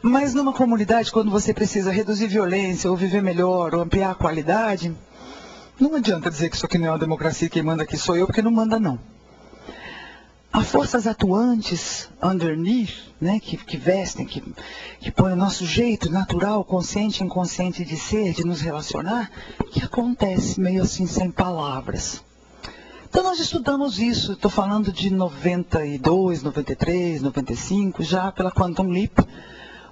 Mas numa comunidade, quando você precisa reduzir violência, ou viver melhor, ou ampliar a qualidade, não adianta dizer que isso aqui não é uma democracia, quem manda aqui sou eu, porque não manda não. Há forças atuantes, underneath, né, que vestem, que põem o nosso jeito natural, consciente e inconsciente de ser, de nos relacionar, que acontece meio assim, sem palavras. Então nós estudamos isso, estou falando de 92, 93, 95, já pela Quantum Leap.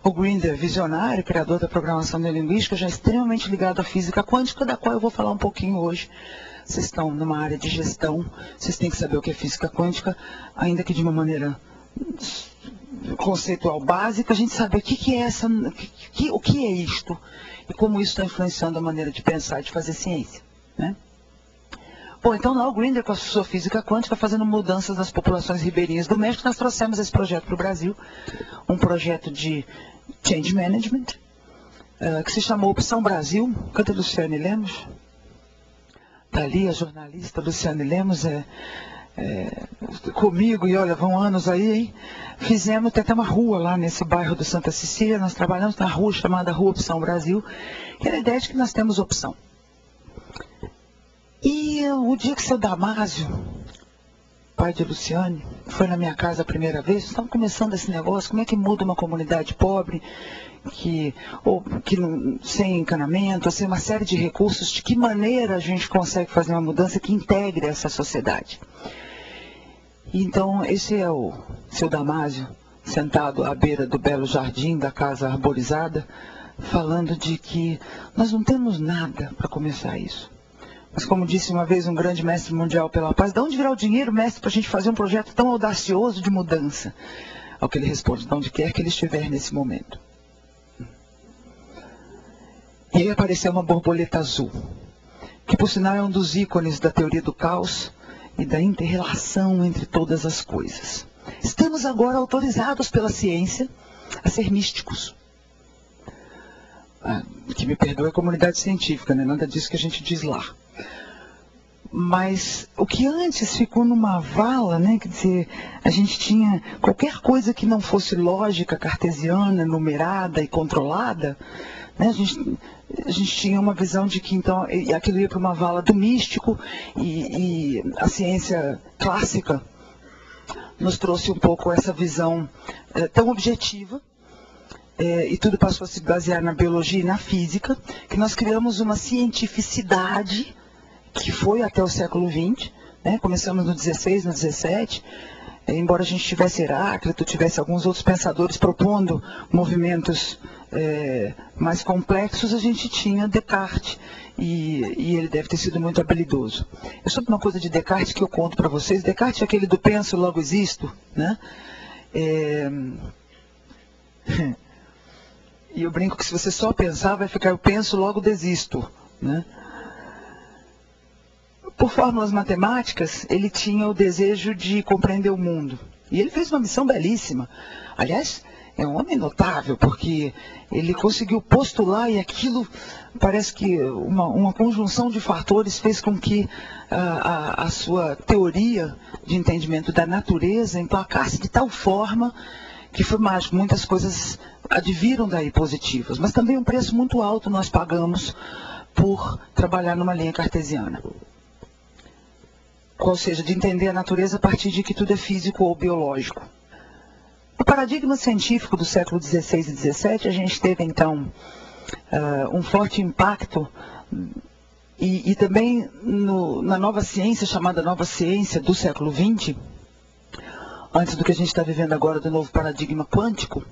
O Grinder, visionário, criador da programação neurolinguística, já extremamente ligado à física quântica, da qual eu vou falar um pouquinho hoje. Vocês estão numa área de gestão, vocês têm que saber o que é física quântica, ainda que de uma maneira conceitual básica, a gente sabe o que é o que é isto e como isso está influenciando a maneira de pensar e de fazer ciência, né? Bom, então lá o Grinder com a sua física quântica fazendo mudanças nas populações ribeirinhas do México, nós trouxemos esse projeto para o Brasil, um projeto de change management, que se chamou Opção Brasil. Cadê Luciane Lemos? Está ali a jornalista Luciane Lemos, comigo, e olha, vão anos aí, hein? Fizemos, tem até uma rua lá nesse bairro do Santa Cecília, nós trabalhamos na rua chamada Rua Opção Brasil, que era a ideia de que nós temos opção. E o dia que seu Damásio, pai de Luciane, foi na minha casa a primeira vez, estamos começando esse negócio, como é que muda uma comunidade pobre, sem encanamento, sem uma série de recursos, de que maneira a gente consegue fazer uma mudança que integre essa sociedade. Então, esse é o seu Damásio, sentado à beira do belo jardim da casa arborizada, falando de que nós não temos nada para começar isso. Mas como disse uma vez um grande mestre mundial pela paz, de onde virá o dinheiro, mestre, para a gente fazer um projeto tão audacioso de mudança? Ao que ele responde, de onde quer que ele estiver nesse momento. E aí apareceu uma borboleta azul, que por sinal é um dos ícones da teoria do caos e da inter-relação entre todas as coisas. Estamos agora autorizados pela ciência a ser místicos. Que me perdoe a comunidade científica, né? Nada disso que a gente diz lá. Mas o que antes ficou numa vala, né? Quer dizer, a gente tinha qualquer coisa que não fosse lógica, cartesiana, numerada e controlada, né? A gente tinha uma visão de que então aquilo ia para uma vala do místico e a ciência clássica nos trouxe um pouco essa visão tão objetiva. E tudo passou a se basear na biologia e na física, que nós criamos uma cientificidade que foi até o século XX, né? Começamos no 16, no 17, embora a gente tivesse Heráclito, tivesse alguns outros pensadores propondo movimentos mais complexos, a gente tinha Descartes, e ele deve ter sido muito habilidoso. Eu soube uma coisa de Descartes que eu conto para vocês. Descartes é aquele do penso, logo existo, né? E eu brinco que se você só pensar, vai ficar eu penso, logo desisto, né? Por fórmulas matemáticas, ele tinha o desejo de compreender o mundo. E ele fez uma missão belíssima. Aliás, é um homem notável, porque ele conseguiu postular e aquilo, parece que uma conjunção de fatores fez com que a sua teoria de entendimento da natureza emplacasse de tal forma que foi mágico. Muitas coisas adviram daí positivas, mas também um preço muito alto nós pagamos por trabalhar numa linha cartesiana. Ou seja, de entender a natureza a partir de que tudo é físico ou biológico. No paradigma científico do século XVI e XVII, a gente teve então um forte impacto e também na nova ciência, chamada nova ciência do século XX, antes do que a gente está vivendo agora do novo paradigma quântico,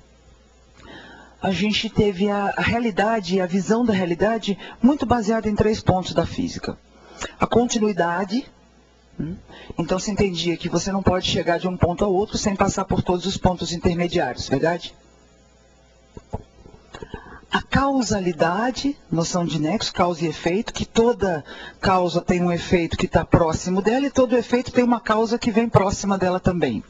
a gente teve a realidade e a visão da realidade muito baseada em 3 pontos da física. A continuidade. Então se entendia que você não pode chegar de um ponto ao outro sem passar por todos os pontos intermediários, verdade? A causalidade, noção de nexo, causa e efeito, que toda causa tem um efeito que está próximo dela e todo efeito tem uma causa que vem próxima dela também.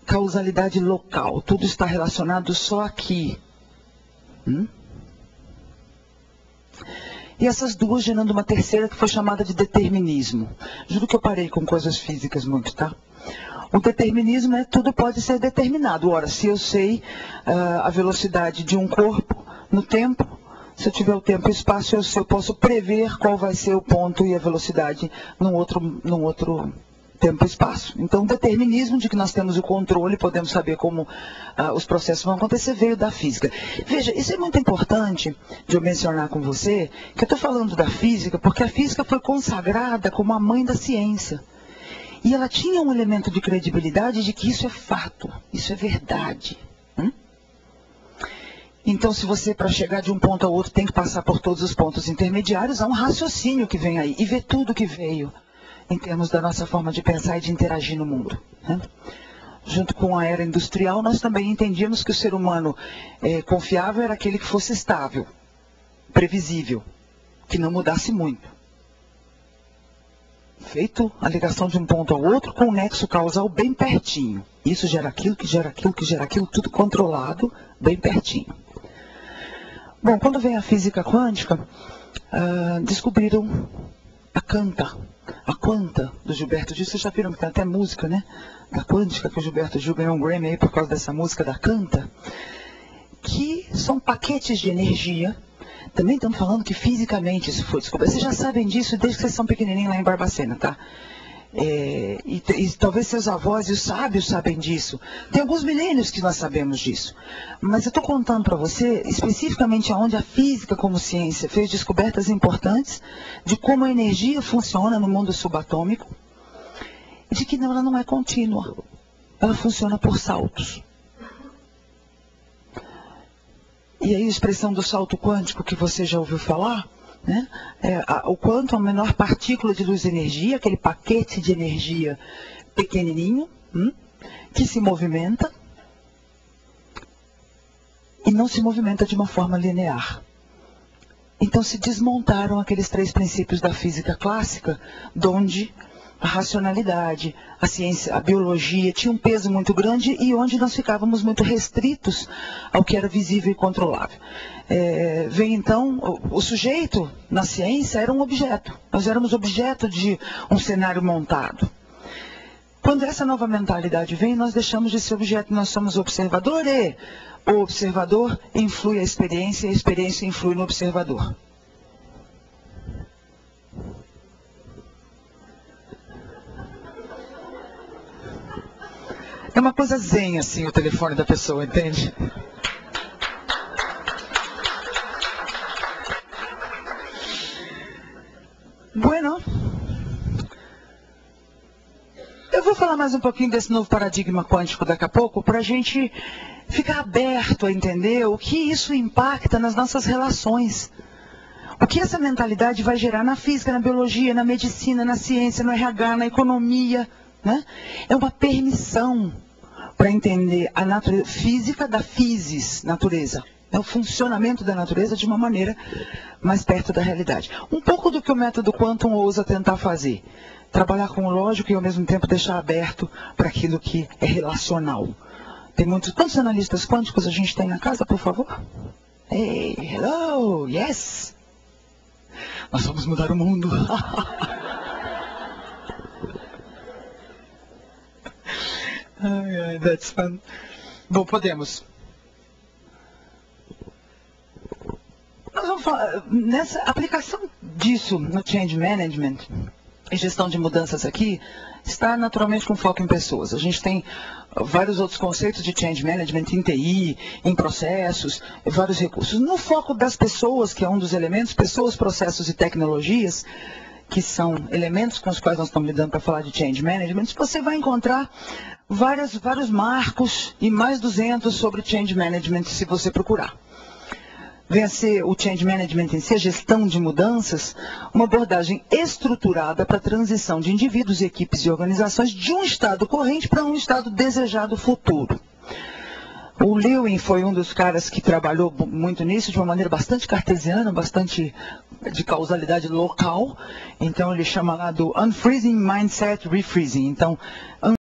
Causalidade local, tudo está relacionado só aqui. e essas duas gerando uma terceira que foi chamada de determinismo. Juro que eu parei com coisas físicas muito, tá? O determinismo é tudo pode ser determinado. Ora, se eu sei a velocidade de um corpo no tempo, se eu tiver o tempo e o espaço, eu posso prever qual vai ser o ponto e a velocidade num outro tempo e espaço. Então, o determinismo de que nós temos o controle, podemos saber como os processos vão acontecer, veio da física. Veja, isso é muito importante de eu mencionar com você, que eu estou falando da física, porque a física foi consagrada como a mãe da ciência. E ela tinha um elemento de credibilidade de que isso é fato, isso é verdade. Então, se você, para chegar de um ponto ao outro, tem que passar por todos os pontos intermediários, há um raciocínio que vem aí, e ver tudo que veio em termos da nossa forma de pensar e de interagir no mundo. Junto com a era industrial, nós também entendíamos que o ser humano confiável era aquele que fosse estável, previsível, que não mudasse muito. Feito a ligação de um ponto ao outro com um nexo causal bem pertinho. Isso gera aquilo, que gera aquilo, que gera aquilo, tudo controlado, bem pertinho. Bom, quando vem a física quântica, descobriram a quanta do Gilberto Gil. Vocês já viram que tem até música, né? Da quântica, que o Gilberto Gil ganhou um Grammy aí por causa dessa música da Canta, que são paquetes de energia. Também estamos falando que fisicamente isso foi descoberto. Vocês já sabem disso desde que vocês são pequenininhos lá em Barbacena, tá? E talvez seus avós e os sábios sabem disso. Tem alguns milênios que nós sabemos disso. Mas eu estou contando para você especificamente onde a física como ciência fez descobertas importantes de como a energia funciona no mundo subatômico e de que ela não é contínua. Ela funciona por saltos. E aí a expressão do salto quântico que você já ouviu falar, né? O quanto a menor partícula de luz e energia, aquele paquete de energia pequenininho, que se movimenta e não se movimenta de uma forma linear. Então se desmontaram aqueles 3 princípios da física clássica, onde a racionalidade, a ciência, a biologia tinha um peso muito grande e onde nós ficávamos muito restritos ao que era visível e controlável. Vem então, o sujeito na ciência era um objeto. Nós éramos objeto de um cenário montado. Quando essa nova mentalidade vem, nós deixamos de ser objeto, nós somos observador e o observador influi a experiência e a experiência influi no observador. É uma coisa zen, assim, o telefone da pessoa, entende? Bueno, eu vou falar mais um pouquinho desse novo paradigma quântico daqui a pouco, para a gente ficar aberto a entender o que isso impacta nas nossas relações. O que essa mentalidade vai gerar na física, na biologia, na medicina, na ciência, no RH, na economia, né? É uma permissão para entender a natureza física da physis, natureza. É o funcionamento da natureza de uma maneira mais perto da realidade. Um pouco do que o método Quantum ousa tentar fazer. Trabalhar com o lógico e ao mesmo tempo deixar aberto para aquilo que é relacional. Tem muitos. Quantos analistas quânticos a gente tem na casa, por favor? Hey, hello, yes! Nós vamos mudar o mundo. That's fun. Bom, podemos. Nós vamos falar, nessa aplicação disso no Change Management e gestão de mudanças aqui, está naturalmente com foco em pessoas. A gente tem vários outros conceitos de Change Management em TI, em processos, vários recursos. No foco das pessoas, que é um dos elementos, pessoas, processos e tecnologias, que são elementos com os quais nós estamos lidando para falar de Change Management, você vai encontrar vários marcos e mais 200 sobre Change Management se você procurar. Vem a ser o Change Management em si, a gestão de mudanças, uma abordagem estruturada para a transição de indivíduos, equipes e organizações de um estado corrente para um estado desejado futuro. O Lewin foi um dos caras que trabalhou muito nisso, de uma maneira bastante cartesiana, bastante de causalidade local. Então ele chama lá do Unfreezing Mindset Refreezing. Então,